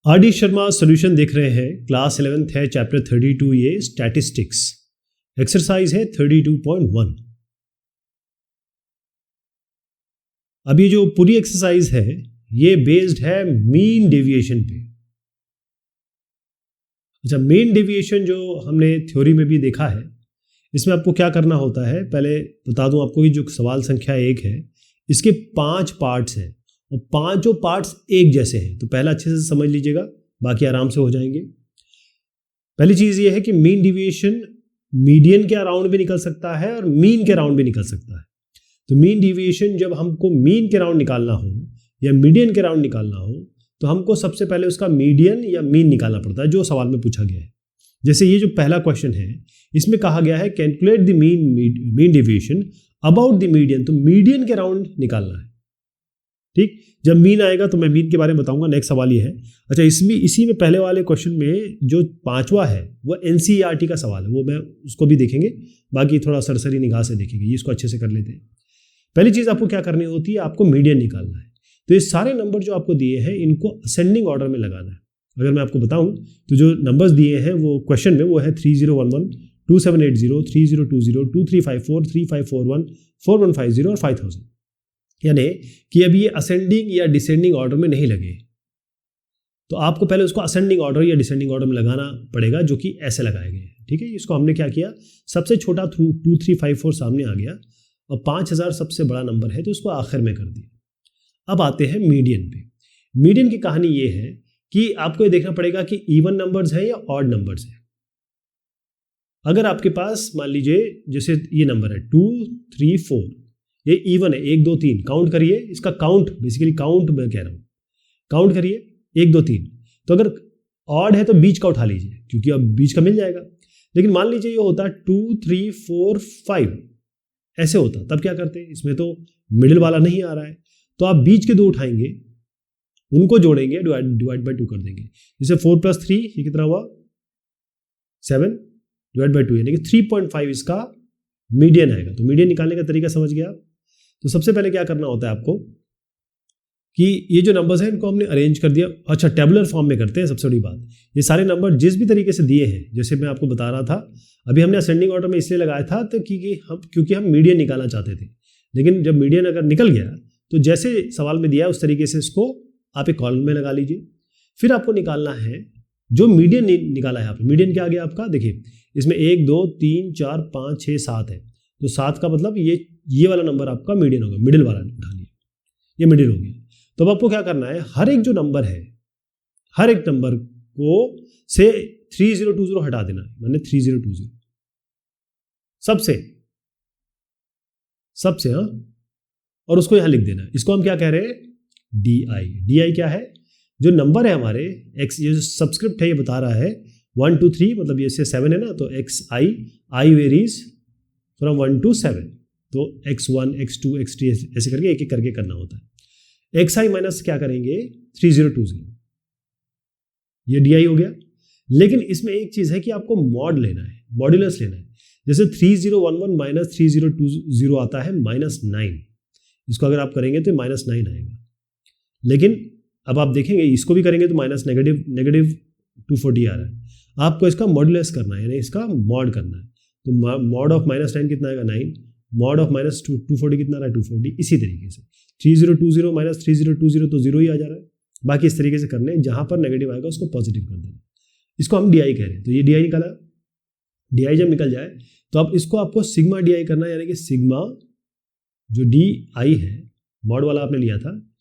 R D Sharma solution देख रहे हैं। क्लास 11th है, चैप्टर 32 ये स्टैटिस्टिक्स, एक्सरसाइज है 32.1। अब ये जो पूरी एक्सरसाइज है ये बेस्ड है मीन डेविएशन पे। अच्छा, मीन डेविएशन जो हमने थ्योरी में भी देखा है, इसमें आपको क्या करना होता है, पहले बता दूं आपको कि जो सवाल संख्या 1 है इसके 5 पार्ट्स हैं और पांचों पार्ट्स एक जैसे हैं। तो पहला अच्छे से समझ लीजिएगा, बाकी आराम से हो जाएंगे। पहली चीज ये है कि मीन डिविएशन मीडियन के अराउंड भी निकल सकता है और मीन के अराउंड भी निकल सकता है। तो मीन डिविएशन जब हमको मीन के अराउंड निकालना हो या मीडियन के अराउंड निकालना हो तो हमको सबसे पहले उसका मीडियन या मीन निकालना पड़ता है, जो सवाल में पूछा गया है। जैसे ये जो पहला क्वेश्चन है इसमें कहा गया है calculate the mean deviation about the median, तो मीडियन के अराउंड निकालना है। ठीक, जब मीन आएगा तो मैं मीन के बारे में बताऊंगा। नेक्स्ट सवाल ये है। अच्छा, इसी में पहले वाले क्वेश्चन में जो पांचवा है वो एनसीईआरटी का सवाल है, वो मैं उसको भी देखेंगे, बाकी थोड़ा सरसरी निगाह से देखेंगे। इसको अच्छे से कर लेते हैं। पहली चीज आपको क्या करनी होती है, आपको मीडियन निकालना है। तो ये सारे नंबर जो आपको दिए हैं इनको असेंडिंग ऑर्डर में लगाना है। अगर मैं आपको बताऊं तो जो नंबर्स दिए हैं वो क्वेश्चन में वो है 3011, 2780, 3020, 2354, 3541, 4150 और 5000। यानी कि अब ये असेंडिंग या डिसेंडिंग ऑर्डर में नहीं लगे, तो आपको पहले उसको असेंडिंग ऑर्डर या डिसेंडिंग ऑर्डर में लगाना पड़ेगा, जो कि ऐसे लगाए गए हैं। ठीक है, इसको हमने क्या किया, सबसे छोटा 2354 सामने आ गया और 5000 सबसे बड़ा नंबर है तो उसको आखिर में कर दिया। अब आते हैं मीडियन पे। मीडियन की कहानी ये है कि आपको ये देखना पड़ेगा कि इवन नंबर्स हैं या ऑड नंबर्स हैं। अगर आपके पास मान लीजिए जैसे ये नंबर है 2, 3, 4, ये इवन है, 1, 2, 3 काउंट करिए, इसका काउंट बेसिकली काउंट मैं कह रहा हूँ, काउंट करिए 1, 2, 3। तो अगर ऑड है तो बीच का उठा लीजिए क्योंकि अब बीच का मिल जाएगा। लेकिन मान लीजिए ये होता 2, 3, 4, 5 ऐसे होता, तब क्या करते हैं, इसमें तो मिडिल वाला नहीं आ रहा है तो आप बीच के दो उठाएंगे, उनको जोड़ेंगे, डिवाइड बाय 2 कर देंगे। जैसे 4 + 3 ये कितना हुआ 7, डिवाइड बाय 2 यानी कि 3.5 इसका मीडियन आएगा। तो मीडियन निकालने का तरीका समझ गया आप। तो सबसे पहले क्या करना होता है आपको कि ये जो नंबर्स हैं इनको हमने अरेंज कर दिया। अच्छा, टेबुलर फॉर्म में करते हैं। सबसे बड़ी बात, ये सारे नंबर जिस भी तरीके से दिए हैं, जैसे मैं आपको बता रहा था, अभी हमने असेंडिंग ऑर्डर में इसलिए लगाया था तो क्योंकि हम मीडियन निकालना चाहते थे। लेकिन जब मीडियन अगर निकल गया तो जैसे सवाल में दिया उस तरीके से इसको आप एक कॉलम में लगा लीजिए। फिर आपको निकालना है जो मीडियन निकाला है आपने। मीडियन क्या आ गया आपका, देखिए इसमें 1, 2, 3, 4, 5, 6, 7 है। तो 7 का मतलब ये वाला नंबर आपका मीडियन होगा, मिडिल वाला उठा लिया, ये मिडिल हो गया। तो अब आपको क्या करना है, हर एक जो नंबर है, हर एक नंबर को से 3020 हटा देना है, मैंने 3020 सबसे हाँ, और उसको यहां लिख देना है। इसको हम क्या कह रहे हैं, डी आई क्या है, जो नंबर है हमारे एक्स, ये जो सब्सक्रिप्ट है ये बता रहा है 1 to 3, मतलब ये से 7 है ना, तो आई वेरीज फ्रॉम 1 to 7। तो x1, x2, x3 ऐसे करके एक एक करके करना होता है। xi माइनस क्या करेंगे 3020, ये डी हो गया। लेकिन इसमें एक चीज है कि आपको मॉड लेना है, मॉड्यूलस लेना है। जैसे 3011 माइनस 3020 आता है -9, इसको अगर आप करेंगे तो -9 आएगा। लेकिन अब आप देखेंगे इसको भी करेंगे तो नेगेटिव 240 आ रहा है। आपको इसका मॉड्यूलस करना है, यानी इसका मॉड करना है। तो मॉड ऑफ -9 कितना आएगा 9, मॉड ऑफ -240 कितना रहा है 240। इसी तरीके से 3020 माइनस 3020 तो 0 ही आ जा रहा है। बाकी इस तरीके से करने हैं, जहां पर नेगेटिव आएगा उसको पॉजिटिव कर देना। इसको हम डी कह रहे हैं। तो ये डी निकाला, डी जब निकल जाए तो अब इसको आपको सिग्मा डी करना है, यानी कि सिग्मा जो डी है मॉड वाला आपने लिया था,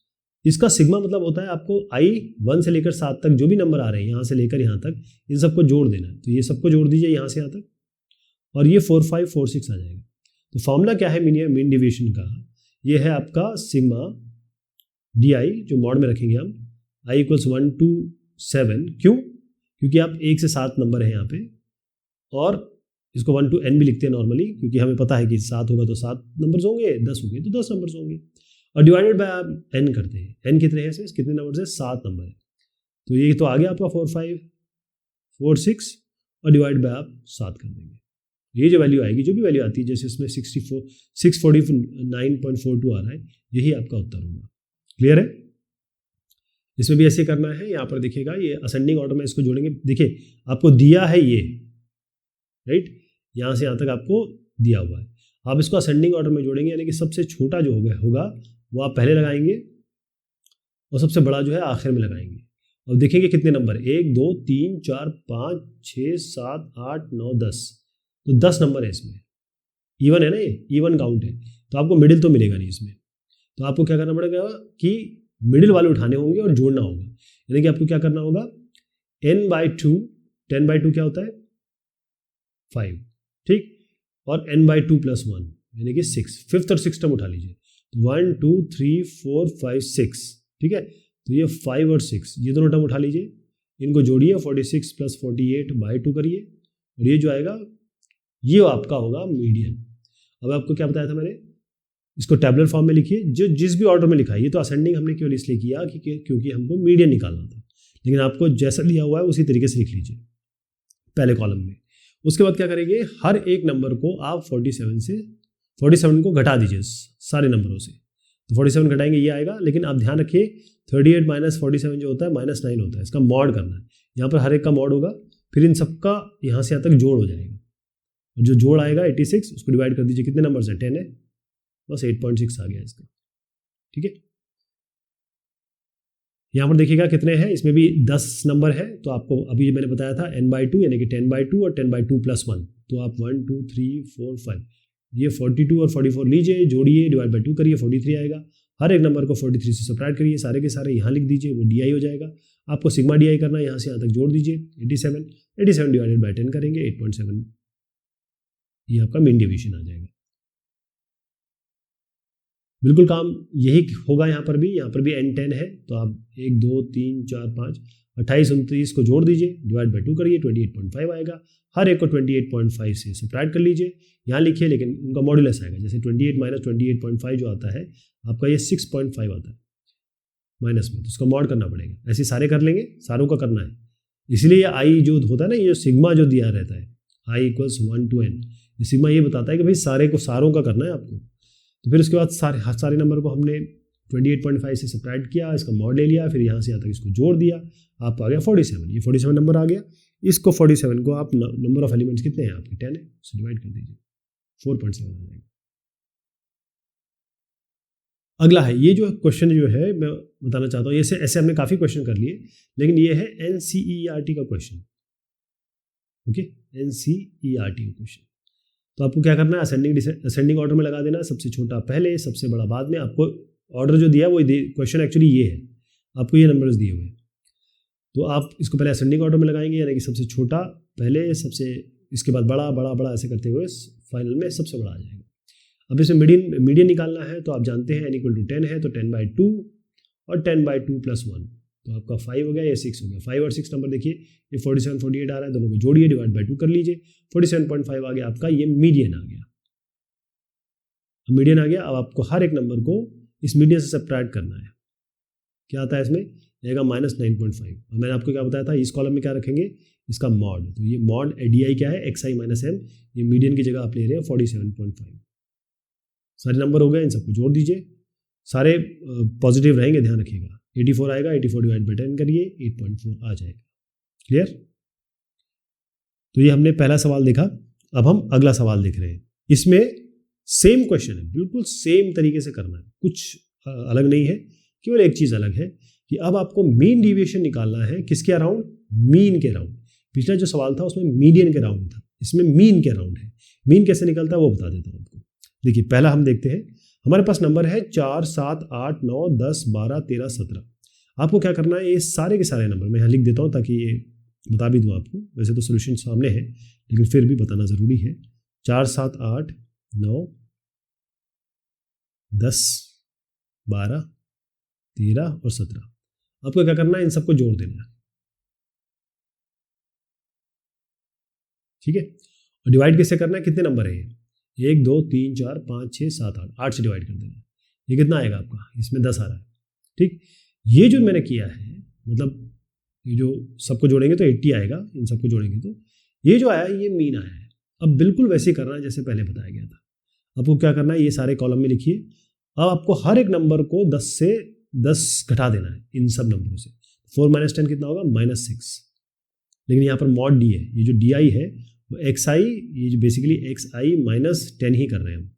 इसका सिग्मा मतलब होता है आपको i 1 से लेकर 7 तक जो भी नंबर आ रहे हैं, यहाँ से लेकर यहाँ तक, इन सबको जोड़ देना है। तो ये सबको जोड़ दीजिए यहाँ से यहाँ तक, और ये 4546 आ जाएगा। तो फॉर्मूला क्या है मीन डिविएशन का, ये है आपका सिग्मा डी जो मॉड में रखेंगे हम, i = 1 to 7। क्यों, क्योंकि आप 1 से 7 नंबर है यहाँ पे, और इसको 1 to n भी लिखते हैं नॉर्मली, क्योंकि हमें पता है कि 7 होगा तो 7 नंबर्स होंगे, 10 होंगे तो 10 नंबर्स होंगे, और डिवाइडेड बाय आप n करते हैं। n कितने हैं, कितने नंबर है, 7 नंबर है। तो ये तो आ गया आपका 4546, और डिवाइड बाय आप 7 कर देंगे। ये जो वैल्यू आएगी, जो भी वैल्यू आती है, जैसे इसमें 649.42 आ रहा है, यही आपका उत्तर होगा। क्लियर है। इसमें भी ऐसे करना है। यहाँ पर देखिएगा ये असेंडिंग ऑर्डर में इसको जोड़ेंगे। देखिए आपको दिया है ये, राइट, यहाँ से यहाँ तक आपको दिया हुआ है। आप इसको असेंडिंग ऑर्डर में जोड़ेंगे, यानी कि सबसे छोटा जो होगा वो आप पहले लगाएंगे और सबसे बड़ा जो है आखिर में लगाएंगे। और देखेंगे कितने नंबर, 1 2 3 4 5 6 7 8 9 10, तो 10 नंबर है इसमें। इवन है ना, ये इवन काउंट है, तो आपको मिडिल तो मिलेगा नहीं इसमें। तो आपको क्या करना पड़ेगा कि मिडिल वाले उठाने होंगे और जोड़ना होगा। यानी कि आपको क्या करना होगा, n/2, 10/2 क्या होता है 5, ठीक, और n/2 + 1 यानी कि 6, फिफ्थ और सिक्स टर्म उठा लीजिए। 1 2 3 4 5 6, ठीक है। तो ये 5 और 6 ये दोनों टर्म उठा लीजिए, इनको जोड़िए, 46 + 48/2 करिए, और ये जो आएगा ये आपका होगा मीडियन। अब आपको क्या बताया था मैंने, इसको टैबुलर फॉर्म में लिखिए, जो जिस भी ऑर्डर में लिखा है। ये तो असेंडिंग हमने केवल इसलिए किया क्योंकि हमको मीडियन निकालना था, लेकिन आपको जैसा दिया हुआ है उसी तरीके से लिख लीजिए पहले कॉलम में। उसके बाद क्या करेंगे, हर एक नंबर को आप 47 को घटा दीजिए सारे नंबरों से। तो 47 घटाएंगे ये आएगा, लेकिन आप ध्यान रखिए 38 - 47 जो होता है -9 होता है, इसका मॉड करना है। यहाँ पर हर एक का मॉड होगा, फिर इन सबका यहाँ से यहाँ तक जोड़ हो जाएगा, और जो जोड़ आएगा 86 उसको डिवाइड कर दीजिए, कितने नंबर है 10 है, बस 8.6 आ गया इसका, ठीक है। यहाँ पर देखिएगा कितने हैं, इसमें भी 10 नंबर है। तो आपको अभी मैंने बताया था n/2 यानी कि 10/2 और 10/2 + 1, तो आप 1 2 3 4 5 ये 42 और 44 लीजिए, जोड़िए, डिवाइड बाई 2 करिए, 43 आएगा। हर एक नंबर को 43 से सब्ट्रैक्ट करिए, सारे के सारे यहाँ लिख दीजिए, वो DI हो जाएगा। आपको सिग्मा DI करना है, यहाँ से यहाँ तक जोड़ दीजिए, 87 डिवाइडेड बाई 10 करेंगे 8.7, ये आपका मीन डिवीजन आ जाएगा। बिल्कुल काम यही होगा यहाँ पर भी n10 है, तो आप 1 2 3 4 5 28 29 को जोड़ दीजिए, डिवाइड बाई 2 करिए, 28.5 आएगा। हर एक को 28.5 से सब्ट्रैक्ट कर लीजिए, यहाँ लिखिए, लेकिन उनका मॉड्यूलस आएगा, जैसे 28 - 28.5 जो आता है आपका, ये 6.5 आता है माइनस में, तो उसका मॉड करना पड़ेगा। ऐसे सारे कर लेंगे, सारों का करना है। इसलिए ये आई जो होता है ना, ये सिग्मा जो दिया रहता है i = 1 to n, सिग्मा ये बताता है कि भाई सारों का करना है आपको। तो फिर उसके बाद सारे नंबर को हमने 28.5 से सब्ट्रैक्ट किया, इसका मॉड ले लिया, फिर यहाँ से यहाँ तक इसको जोड़ दिया, आपको आ गया 47। ये 47 नंबर आ गया। इसको 47 को आप नंबर ऑफ एलिमेंट्स कितने हैं आपके 10 है, उससे डिवाइड कर दीजिए, 4.7 आ जाएगा। अगला है, ये जो क्वेश्चन जो है मैं बताना चाहता हूँ, ऐसे हमने काफ़ी क्वेश्चन कर लिए, लेकिन ये है NCERT का क्वेश्चन, ओके, NCERT का क्वेश्चन। तो आपको क्या करना है, असेंडिंग ऑर्डर में लगा देना, सबसे छोटा पहले, सबसे बड़ा बाद में। आपको ऑर्डर जो दिया वो क्वेश्चन एक्चुअली ये है, आपको ये नंबर्स दिए हुए हैं, तो आप इसको पहले असेंडिंग ऑर्डर में लगाएंगे, यानी कि सबसे छोटा पहले, इसके बाद बड़ा बड़ा बड़ा ऐसे करते हुए फाइनल में सबसे बड़ा आ जाएगा। अब इसमें मीडियन निकालना है, तो आप जानते हैं n = 10 है, तो 10/2 और 10/2 + 1, तो आपका 5 हो गया, ये 6 हो गया। 5 और 6 नंबर देखिए, ये 47 48 आ रहा है, दोनों को जोड़िए, डिवाइड बाई 2 कर लीजिए, 47.5 आ गया आपका, ये मीडियन आ गया। मीडियन आ गया। अब आपको हर एक नंबर को इस मीडियन से सब्ट्रैक्ट करना है। क्या आता है इसमें, रहेगा -9.5। और मैंने आपको क्या बताया था, इस कॉलम में क्या रखेंगे, इसका मॉड। तो ये मॉड DI क्या है, xi - m, ये मीडियन की जगह आप ले रहे हैं 47.5। सारे नंबर हो गए, इन सबको जोड़ दीजिए, सारे पॉजिटिव रहेंगे, ध्यान रखिएगा। 84 आएगा, 84 डिवाइड बाई 10 करिए, 8.4 आ जाएगा। क्लियर। तो ये हमने पहला सवाल देखा। अब हम अगला सवाल देख रहे हैं। इसमें सेम क्वेश्चन है, बिल्कुल सेम तरीके से करना है, कुछ अलग नहीं है, केवल एक चीज़ अलग है कि अब आपको मीन डिविएशन निकालना है। किसके अराउंड, मीन के अराउंड। पिछला जो सवाल था उसमें मीडियन के अराउंड था, इसमें मीन के अराउंड है। मीन कैसे निकलता है वो बता देता हूँ आपको। देखिए पहला हम देखते हैं, हमारे पास नंबर है 4 7 8 9 10 12 13 17। आपको क्या करना है, ये सारे के सारे नंबर मैं यहाँ लिख देता हूँ ताकि ये बता भी दूँ आपको। वैसे तो सोल्यूशन सामने है, लेकिन फिर भी बताना ज़रूरी है। 4 7 8 9 10 12 13 और 17। आपको क्या करना है, इन सबको जोड़ देना है, ठीक है। और डिवाइड कैसे करना है, कितने नंबर है ये, 1 2 3 4 5 6 7 8, 8 से डिवाइड कर देना है। ये कितना आएगा आपका, इसमें 10 आ रहा है, ठीक। ये जो मैंने किया है, मतलब ये जो सबको जोड़ेंगे तो 80 आएगा, इन सबको जोड़ेंगे तो ये जो आया ये मीन आया है। अब बिल्कुल वैसे ही करना है जैसे पहले बताया गया था। आपको क्या करना है, ये सारे कॉलम में लिखिए। अब आपको हर एक नंबर को 10 से 10 घटा देना है इन सब नंबरों से। 4 - 10 कितना होगा? -6। लेकिन यहाँ पर मॉड डी है, ये जो डी आई है वो एक्स आई, ये जो बेसिकली एक्स आई -10 ही कर रहे हैं हम।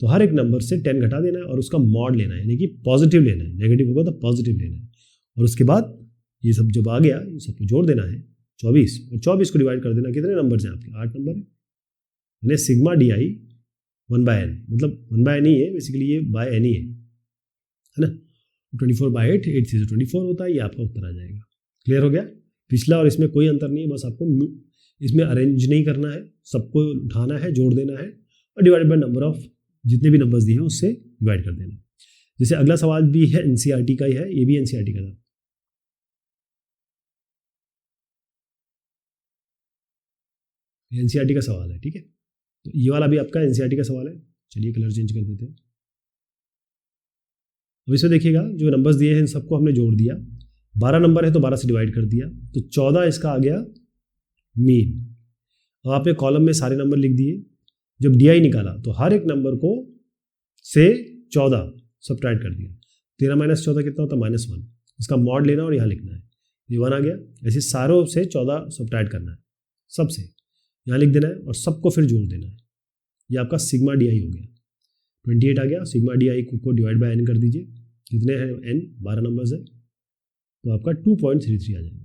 तो हर एक नंबर से 10 घटा देना है और उसका मॉड लेना है, यानी कि पॉजिटिव लेना है। नेगेटिव होगा तो पॉजिटिव लेना है। और उसके बाद ये सब जब आ गया, ये सबको जोड़ देना है 24, और 24 को डिवाइड कर देना। कितने नंबर हैं आपके? 8 नंबर है। यानी सिग्मा डी आई 1/n, मतलब 1/n ही है बेसिकली, ये बाय एन ही है ना। 24/8, 8 से 24 होता है, ये आपका उत्तर आ जाएगा। क्लियर हो गया? पिछला और इसमें कोई अंतर नहीं है, बस आपको इसमें अरेंज नहीं करना है, सबको उठाना है, जोड़ देना है और डिवाइड बाय नंबर ऑफ जितने भी नंबर्स दिए हैं उससे डिवाइड कर देना है। जैसे अगला सवाल भी है एनसीईआरटी का ही है, ये भी एनसीईआरटी का था। एनसीईआरटी का सवाल है, ठीक है। तो ये वाला भी आपका एनसीईआरटी का सवाल है। चलिए कलर चेंज कर देते हैं। अब इसमें देखिएगा जो नंबर्स दिए हैं इन सबको हमने जोड़ दिया। 12 नंबर है तो 12 से डिवाइड कर दिया, तो 14 इसका आ गया मीन। अब आपने कॉलम में सारे नंबर लिख दिए। जब डीआई निकाला तो हर एक नंबर को से 14 सब्ट्रैक्ट कर दिया। 13 - 14 कितना होता है? -1। इसका मॉड लेना और यहाँ लिखना है, ये 1 आ गया। ऐसे सारों से 14 सब्ट्रैक्ट करना है, सबसे यहाँ लिख देना है और सबको फिर जोड़ देना है। ये आपका सिग्मा डी आई हो गया। 28 आ गया। सिग्मा डी आई को डिवाइड बाय एन कर दीजिए। कितने हैं? एन 12 नंबर्स है, तो आपका 2.33 आ जाएगा।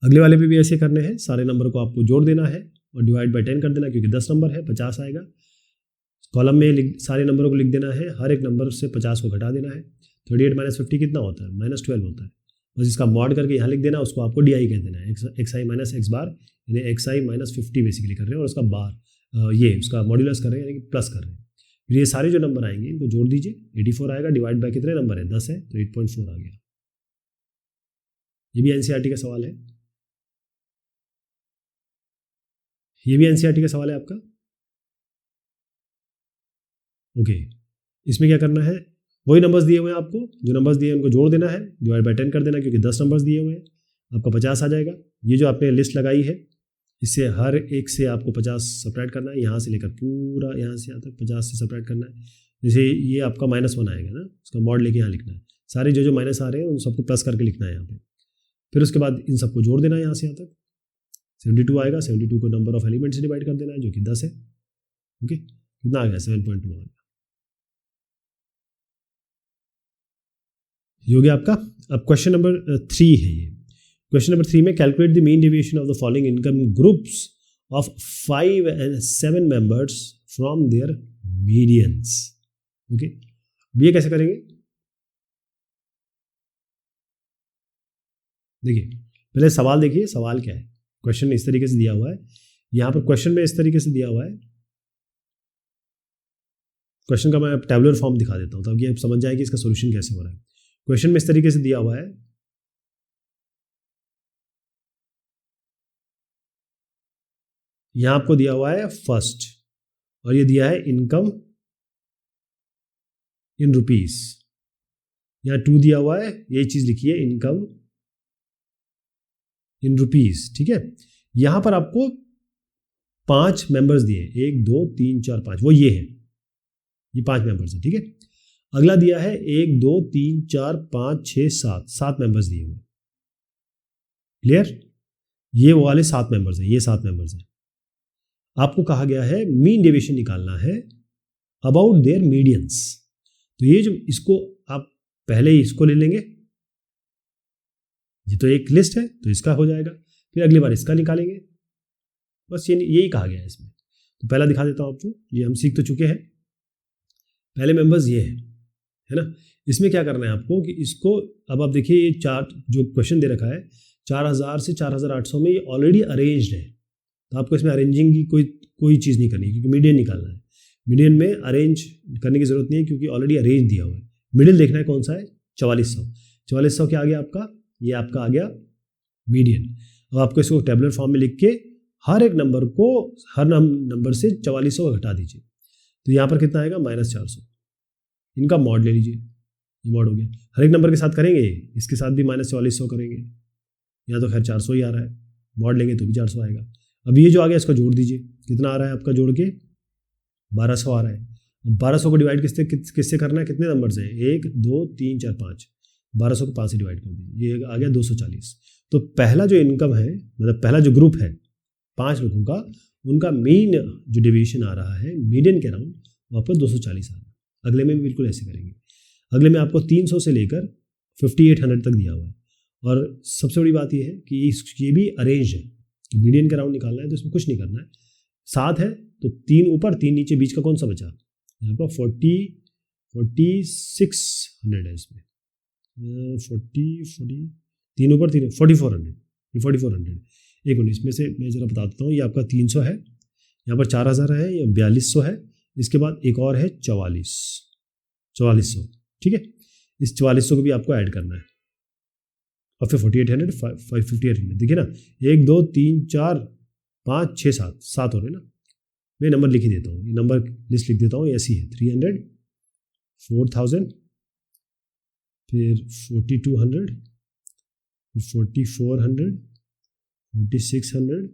अगले वाले पे भी ऐसे करने हैं, सारे नंबर को आपको जोड़ देना है और डिवाइड बाय 10 कर देना, क्योंकि 10 नंबर है, 50 आएगा। कॉलम में सारे नंबरों को लिख देना है, हर एक नंबर से 50 को घटा देना है। 38 - 50 कितना होता है? -12 होता है। बस इसका मॉड करके यहाँ लिख देना, उसको आपको डी आई कह देना है। एक्स आई माइनस एक्स बार, यानी एक्स आई -50 बेसिकली कर रहे हैं, और उसका बार ये उसका मॉड्यूलस कर रहे हैं, यानी कि प्लस कर रहे हैं। फिर ये सारे जो नंबर आएंगे इनको जोड़ दीजिए। 84 आएगा। डिवाइड बाय कितने नंबर है? 10 है, तो 8.4 आ गया। ये भी एनसीईआरटी का सवाल है। ये भी एनसीईआरटी का सवाल है आपका। ओके, इसमें क्या करना है? वही नंबर्स दिए हुए हैं आपको, जो नंबर्स दिए हैं उनको जोड़ देना है, डिवाइड बाय 10 कर देना, क्योंकि 10 नंबर्स दिए हुए हैं। आपका 50 आ जाएगा। ये जो आपने लिस्ट लगाई है, इससे हर एक से आपको 50 सब्ट्रैक्ट करना है, यहाँ से लेकर पूरा यहाँ से यहाँ तक 50 से सब्ट्रैक्ट करना है। जैसे ये आपका -1 आएगा ना, उसका मॉड लेके यहाँ लिखना है। सारे जो माइनस आ रहे हैं उन सबको प्लस करके लिखना है यहाँ पे। फिर उसके बाद इन सबको जोड़ देना है यहाँ से यहाँ तक। 72 आएगा। 72 को नंबर ऑफ एलिमेंट से डिवाइड कर देना है, जो कि 10 है। ओके, कितना आ गया? 7.2 आ गया। ये हो गया आपका। अब क्वेश्चन नंबर 3 है ये। क्वेश्चन नंबर 3 में calculate the mean deviation of the following income groups of 5 and 7 members from their medians. Okay, ये कैसे करेंगे? देखिए, पहले सवाल देखिए, सवाल क्या है। क्वेश्चन इस तरीके से दिया हुआ है, यहाँ पर क्वेश्चन में इस तरीके से दिया हुआ है। क्वेश्चन का मैं टैबुलर फॉर्म दिखा देता हूँ ताकि आप समझ जाए कि इसका सोल्यूशन कैसे हो रहा है। क्वेश्चन में इस तरीके से दिया हुआ है, यहाँ आपको दिया हुआ है फर्स्ट, और ये दिया है इनकम इन रुपीस। यहाँ 2 दिया हुआ है, ये चीज लिखी है इनकम इन रुपीस, ठीक है। यहां पर आपको 5 मेंबर्स दिए, 1 2 3 4 5, वो ये है, ये 5 मेंबर्स है, ठीक है। अगला दिया है 1 2 3 4 5 6 7 मेंबर्स दिए हुए। क्लियर? ये वो वाले 7 मेंबर्स हैं, ये 7 मेंबर्स हैं। आपको कहा गया है मीन डेविएशन निकालना है अबाउट देयर मीडियंस। तो ये जो इसको आप पहले ही इसको ले लेंगे, ये तो एक लिस्ट है तो इसका हो जाएगा, फिर अगली बार इसका निकालेंगे। बस ये यही कहा गया है इसमें। तो पहला दिखा देता हूं आपको, ये हम सीख तो चुके हैं। पहले मेंबर्स ये है ना। इसमें क्या करना है आपको कि इसको, अब आप देखिए ये चार्ट जो क्वेश्चन दे रखा है 4000 से 4800 में, ये ऑलरेडी अरेंज्ड है। तो आपको इसमें अरेंजिंग की कोई चीज़ नहीं करनी, क्योंकि मीडियन निकालना है। मीडियन में अरेंज करने की जरूरत नहीं है, क्योंकि ऑलरेडी अरेंज दिया हुआ है। मिडिल देखना है कौन सा है, 4400। 4400 क्या आ गया आपका, ये आपका आ गया मीडियन। अब आपको इसको टेबुलर फॉर्म में लिख के हर एक नंबर को, हर नंबर से 4400 घटा दीजिए। तो यहाँ पर कितना आएगा, -400। इनका मॉड ले लीजिए, ये मॉड हो गया। हर एक नंबर के साथ करेंगे, इसके साथ भी -4400 करेंगे। यहाँ तो खैर 400 ही आ रहा है, मॉड लेंगे तो भी 400 आएगा। अब ये जो आ गया इसको जोड़ दीजिए, कितना आ रहा है आपका जोड़ के, 1200 आ रहा है। अब 1200 को डिवाइड किससे करना है, कितने नंबर हैं, 1 2 3 4 5, 1200 को 5 से डिवाइड कर दीजिए, ये आ गया 240। तो पहला जो इनकम है, मतलब पहला जो ग्रुप है 5 लोगों का, उनका मीन जो डेविएशन आ रहा है मीडियन के अराउंड, वो आपको 240 आ रहा है। अगले में भी बिल्कुल ऐसे करेंगे। अगले में आपको 300 से लेकर 5800 तक दिया हुआ है। और सबसे बड़ी बात यह है कि ये भी अरेंज है, मीडियन के अराउंड निकालना है तो इसमें कुछ नहीं करना है। 7 है तो 3 ऊपर 3 नीचे, बीच का कौन सा बचा, यहाँ पर 4600 है इसमें, 3 ऊपर 3 4400, ये 4400। एक मिनट, इसमें से मैं जरा बता देता हूँ, ये आपका 300 है, यहाँ पर 4000 है, ये 4200 है, इसके बाद एक और है 4400, ठीक है। इस 4400 को भी आपको ऐड करना है और फिर 4800, 5800, देखिए ना, 1 2 3 4 5 6 7 हो रहे ना। मैं नंबर लिख ही देता हूँ, ये नंबर लिस्ट लिख देता हूँ, ऐसी है 300, 4000, फिर 4200, 4400, 4600,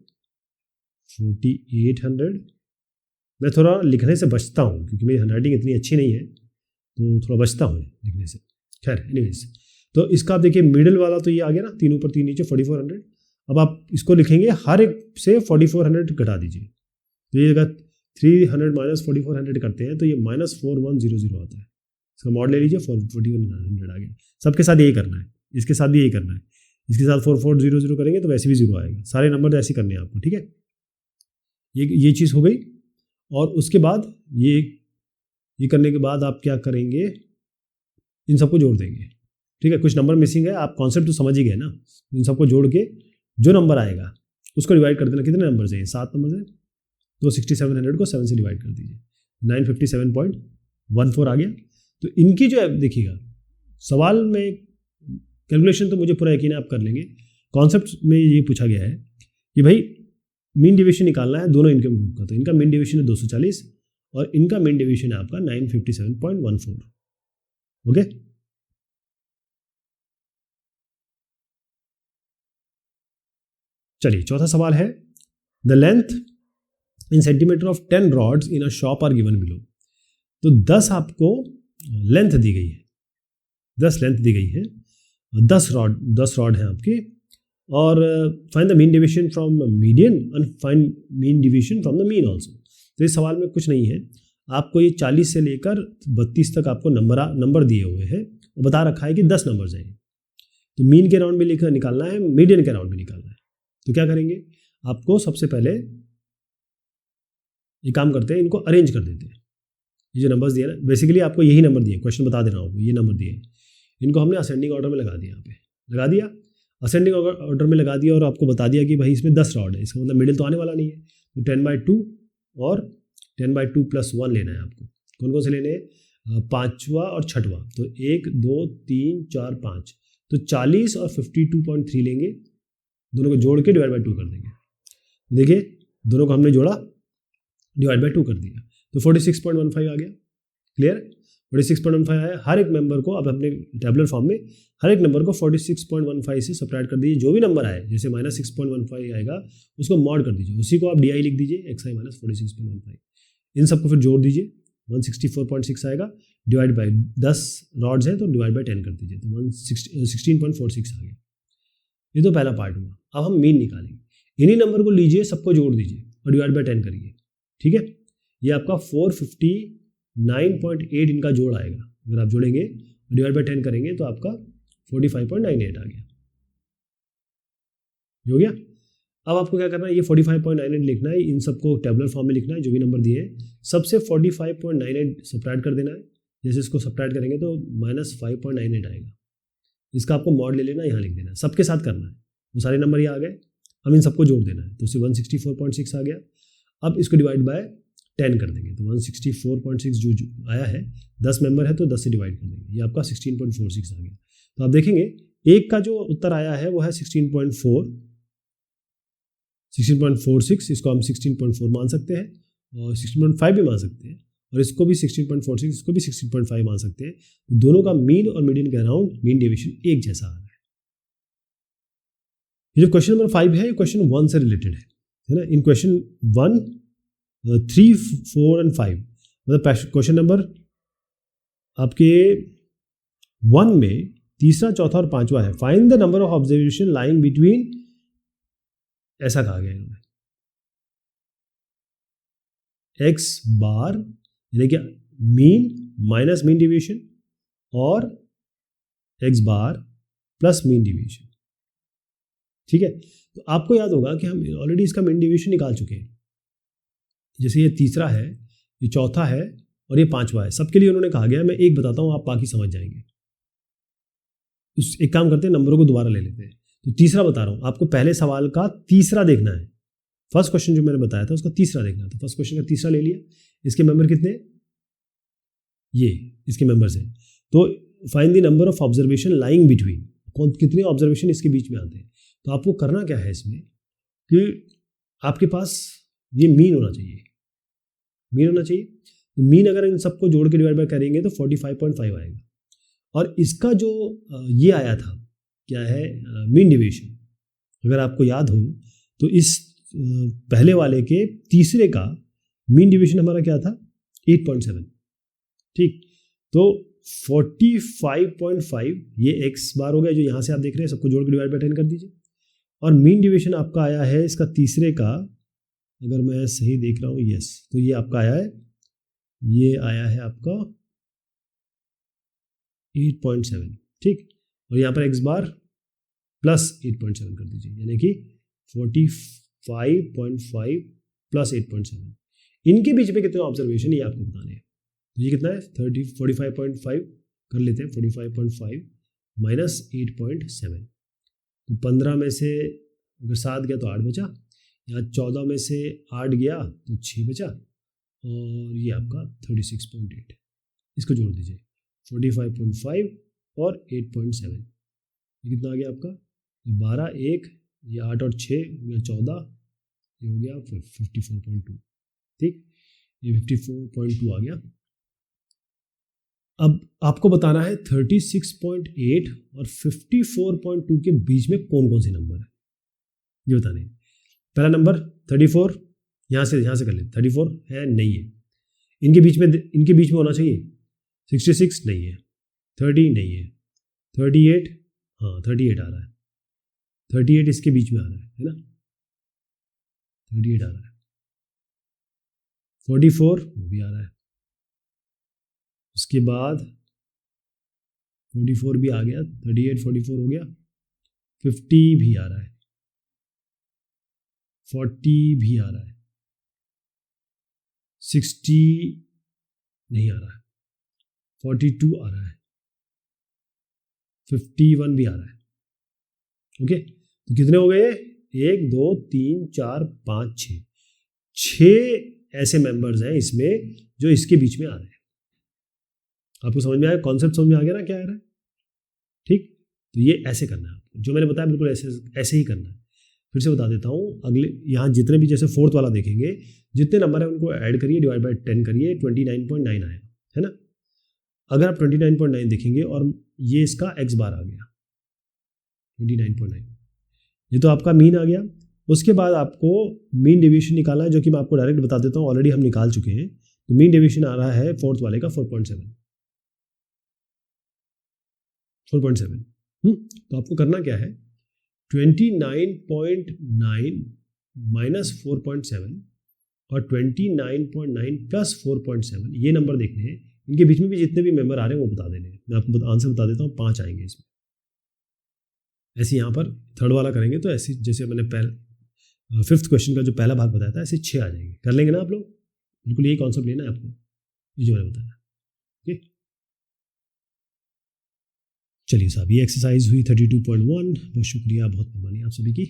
4800। मैं थोड़ा लिखने से बचता हूँ क्योंकि मेरी हैंडराइटिंग इतनी अच्छी नहीं है, तो थोड़ा बचता हूँ लिखने से। खैर एनीवेज, तो इसका आप देखिए मिडिल वाला तो ये आ गया ना, 3 ऊपर 3 नीचे 4400। अब आप इसको लिखेंगे, हर एक से 4400 घटा दीजिए, तो ये अगर 300 माइनस 4400 करते हैं तो ये -4100 आता है। इसका मॉड ले लीजिए, 4100 आ गया। सबके साथ यही करना है, इसके साथ भी यही करना है, इसके साथ 4400 करेंगे तो वैसे भी 0 आएगा। सारे नंबर ऐसे करने हैं आपको, ठीक है। ये चीज़ हो गई। और उसके बाद ये करने के बाद आप क्या करेंगे, इन सबको जोड़ देंगे, ठीक है। कुछ नंबर मिसिंग है, आप कॉन्सेप्ट तो समझ ही गए ना। इन सबको जोड़ के जो नंबर आएगा उसको डिवाइड कर देना। कितने नंबर चाहिए, 7 नंबर है, तो 6700 को 7 से डिवाइड कर दीजिए, 957.14 आ गया। तो इनकी जो है देखिएगा, सवाल में कैलकुलेशन तो मुझे पूरा यकीन है आप कर लेंगे। कॉन्सेप्ट में ये पूछा गया है कि भाई मीन डिवीजन निकालना है दोनों इनकम ग्रुप का, तो इनका मीन डिवीजन है 240 और इनका मीन डिवीजन है आपका 957.14। ओके, चलिए चौथा सवाल है, the length in centimetre of 10 rods in a shop are given below. तो 10 आपको लेंथ दी गई है, 10 लेंथ दी गई है, 10 रॉड है आपकी, और find the mean division from median and find mean division from the mean also. तो इस सवाल में कुछ नहीं है, आपको ये 40 से लेकर 32 तक आपको नंबर दिए हुए हैं और बता रखा है कि 10 नंबर जाएंगे। तो मीन के राउंड में निकालना है, मीडियन के राउंड में निकालना है। तो क्या करेंगे, आपको सबसे पहले ये काम करते हैं, इनको अरेंज कर देते हैं। ये जो नंबर्स दिए ना, बेसिकली आपको यही नंबर दिए, क्वेश्चन बता दे रहा हूँ, ये नंबर दिए, इनको हमने असेंडिंग ऑर्डर में लगा दिया। यहाँ पे लगा दिया, असेंडिंग ऑर्डर में लगा दिया और आपको बता दिया कि भाई इसमें 10 रॉड है, इसका मतलब मिडिल तो आने वाला नहीं है। तो 10/2 और 10/2 + 1 लेना है आपको। कौन कौन से लेने हैं, 5वां और 6वां। तो 1 2 3 4 5, तो 40 और 52.3 लेंगे, दोनों को जोड़ के /2 कर देंगे। देखिए दोनों को हमने जोड़ा, /2 कर दिया, तो 46.15 आ गया। क्लियर, 46.15 आया। हर एक मेंबर को अब अपने टेबुलर फॉर्म में हर एक नंबर को 46.15 से सब्ट्रैक्ट कर दीजिए। जो भी नंबर आए, जैसे -6.15 आएगा उसको मॉड कर दीजिए, उसी को आप DI लिख दीजिए, xi - 46.15। इन सबको फिर जोड़ दीजिए, 164.6 आएगा, डिवाइड बाई 10 रॉड्स हैं तो डिवाइड बाई 10 कर दीजिए, तो 16.46 आ गया। ये तो पहला पार्ट हुआ। अब हम मीन निकालेंगे, इन्हीं नंबर को लीजिए, सबको जोड़ दीजिए और डिवाइड बाई 10 करिए, ठीक है। ये आपका 459.8 इनका जोड़ आएगा। अगर आप जोड़ेंगे और डिवाइड बाई 10 करेंगे तो आपका 45.98 आ गया। हो गया। अब आपको क्या करना है, ये 45.98 लिखना है, इन सबको टेबुलर फॉर्म में लिखना है, जो भी नंबर दिए हैं सबसे 45.98 सब्ट्रैक्ट कर देना है। जैसे इसको सब्ट्रैक्ट करेंगे तो -5.98 आएगा। इसका आपको मॉड ले लेना, यहाँ लिख देना है, सबके साथ करना है। वो सारे नंबर ये आ गए, हम इन सबको जोड़ देना है, तो उससे 164.6 आ गया। अब इसको डिवाइड बाय 10 कर देंगे, तो 164.6 जो आया है, 10 मेंबर है तो 10 से डिवाइड कर देंगे, ये आपका 16.46 आ गया। तो आप देखेंगे एक का जो उत्तर आया है वो है 16.46, इसको हम 16.4 मान सकते हैं और 16.5 भी मान सकते हैं, और इसको भी 16.46, इसको भी 16.5 मान सकते हैं। दोनों का मीन और मीडियन के अराउंड मीन डेविएशन एक जैसा आ रहा है। ये जो क्वेश्चन नंबर 5 है, ये क्वेश्चन 1 से रिलेटेड है ना। इन क्वेश्चन 1, 3, 4 और 5 मतलब क्वेश्चन नंबर आपके 1 में तीसरा, चौथा और पांचवा है, find the number of observation lying between, ऐसा कहा गया इन्होंने, एक्स बार यानी कि मीन माइनस मीन डिविएशन और एक्स बार प्लस मीन डिविएशन। ठीक है, तो आपको याद होगा कि हम ऑलरेडी इसका मीन डिविएशन निकाल चुके हैं। जैसे ये तीसरा है, ये चौथा है और ये पांचवा है, सबके लिए उन्होंने कहा गया, मैं एक बताता हूं, आप बाकी समझ जाएंगे। एक काम करते हैं, नंबरों को दोबारा ले लेते हैं। तो तीसरा बता रहा हूं आपको, पहले सवाल का तीसरा देखना है। फर्स्ट क्वेश्चन जो मैंने बताया था उसका तीसरा देखना था। फर्स्ट क्वेश्चन का तीसरा ले लिया। इसके मेंबर कितने, ये इसके मेंबर्स हैं। तो find the number of observation lying between, कौन कितने ऑब्जर्वेशन इसके बीच में आते हैं। तो आपको करना क्या है इसमें कि आपके पास ये मीन होना चाहिए, मीन होना चाहिए। तो मीन अगर इन सबको जोड़ के डिवाइड बाय करेंगे तो 45.5 आएगा। और इसका जो ये आया था क्या है, मीन डिविएशन, अगर आपको याद हो तो इस पहले वाले के तीसरे का मीन डिविएशन हमारा क्या था, 8.7। ठीक, तो 45.5 ये एक्स बार हो गया, जो यहाँ से आप देख रहे हैं, सबको जोड़ के डिवाइड बाय 10 कर दीजिए। और मीन डिविएशन आपका आया है इसका तीसरे का, अगर मैं सही देख रहा हूँ, यस, तो ये आपका आया है, ये आया है आपका 8.7। ठीक, और यहाँ पर एक्स बार प्लस 8.7 कर दीजिए, यानी कि 45.5 प्लस 8.7। इनके बीच में कितने ऑब्जर्वेशन ये आपको बताने हैं। तो ये कितना है, 45.5 कर लेते हैं, 45.5 माइनस 8.7। तो 15 में से अगर 7 गया तो 8 बचा, यहाँ 14 में से 8 गया तो 6 बचा, और ये आपका 36.8। इसको जोड़ दीजिए, 45.5 और 8.7, ये कितना आ गया आपका, 12, 1, ये 8 और 6 हो गया 14, ये हो गया 54.2। ठीक, ये 54.2 आ गया। अब आपको बताना है 36.8 और 54.2 के बीच में कौन कौन से नंबर है, ये बताने। पहला नंबर 34, यहाँ से कर ले, 34 है, नहीं है। इनके बीच में होना चाहिए, 66 नहीं है, 30 नहीं है, 38, हाँ 38 आ रहा है, 38 इसके बीच में आ रहा है ना, 38 आ रहा है, 44 वो भी आ रहा है, उसके बाद 44 भी आ गया, 38 44 हो गया, 50 भी आ रहा है, 40 भी आ रहा है, 60 नहीं आ रहा है, 42 आ रहा है, 51 भी आ रहा है। ओके, तो कितने हो गए, 1 2 3 4 5 6 ऐसे मेंबर्स हैं इसमें जो इसके बीच में आ रहे हैं। आपको समझ में आया, कॉन्सेप्ट समझ में आ गया ना क्या आ रहा है। ठीक, तो ये ऐसे करना है आपको, जो मैंने बताया बिल्कुल ऐसे ही करना है। फिर से बता देता हूँ, अगले यहाँ जितने भी, जैसे फोर्थ वाला देखेंगे, जितने नंबर है उनको ऐड करिए, डिवाइड बाय 10 करिए, 29.9 आया है ना। अगर आप 29.9 देखेंगे और ये इसका एक्स बार आ गया 29.9, ये तो आपका मीन आ गया। उसके बाद आपको मीन डिवीजन निकालना है, जो कि मैं आपको डायरेक्ट बता देता हूँ, ऑलरेडी हम निकाल चुके हैं। तो मीन डिवीजन आ रहा है फोर्थ वाले का 4.7। तो आपको करना क्या है, 29.9 माइनस 4.7 और 29.9 प्लस 4.7 ये नंबर देखने हैं। इनके बीच में भी जितने भी मेंबर आ रहे हैं वो बता देने हैं। मैं आपको आंसर बता देता हूँ, 5 आएंगे इसमें। ऐसे यहाँ पर थर्ड वाला करेंगे तो ऐसे, जैसे मैंने फिफ्थ क्वेश्चन का जो पहला भाग बताया था, ऐसे 6 आ जाएंगे। कर लेंगे ना आप लोग, बिल्कुल यही कॉन्सेप्ट लेना है आपको, ये जो मैंने बताया। ठीक, चलिए साहब, ये एक्सरसाइज हुई 32.1। बहुत शुक्रिया, बहुत मेहरबानी आप सभी की।